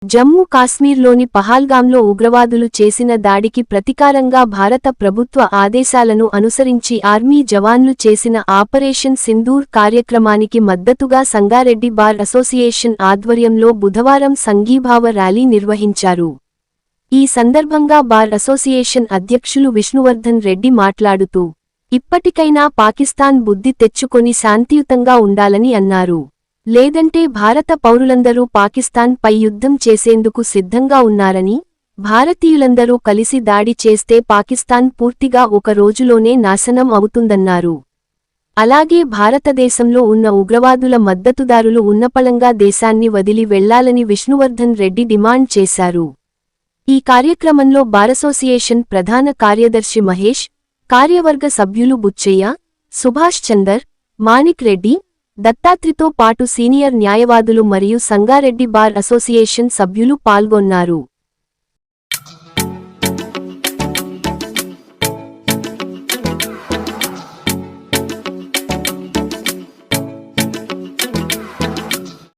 జమ్మూ కాశ్మీర్లోని పహల్గాంలో ఉగ్రవాదులు చేసిన దాడికి ప్రతీకారంగా భారత ప్రభుత్వ ఆదేశాలను అనుసరించి ఆర్మీ జవాన్లు చేసిన ఆపరేషన్ సింధూర్ కార్యక్రమానికి మద్దతుగా సంగారెడ్డి బార్ అసోసియేషన్ ఆధ్వర్యంలో బుధవారం సంఘీభావ ర్యాలీ నిర్వహించారు. ఈ సందర్భంగా బార్ అసోసియేషన్ అధ్యక్షులు విష్ణువర్ధన్ రెడ్డి మాట్లాడుతూ, ఇప్పటికైనా పాకిస్తాన్ బుద్ధి తెచ్చుకొని శాంతియుతంగా ఉండాలని అన్నారు. లేదంటే భారత పౌరులందరూ పాకిస్తాన్ పై యుద్ధం చేసేందుకు సిద్ధంగా ఉన్నారని, భారతీయులందరూ కలిసి దాడి చేస్తే పాకిస్తాన్ పూర్తిగా ఒక రోజులోనే నాశనం అవుతుందన్నారు. అలాగే భారతదేశంలో ఉన్న ఉగ్రవాదుల మద్దతుదారులు ఉన్నపళంగా దేశాన్ని వదిలి వెళ్లాలని విష్ణువర్ధన్ రెడ్డి డిమాండ్ చేశారు. ఈ కార్యక్రమంలో బారసోసియేషన్ ప్రధాన కార్యదర్శి మహేష్, కార్యవర్గ సభ్యులు బుచ్చయ్య, సుభాష్ చందర్, మాణిక్ రెడ్డి, దత్తాత్రితో పాటు సీనియర్ న్యాయవాదులు మరియు సంగారెడ్డి బార్ అసోసియేషన్ సభ్యులు పాల్గొన్నారు.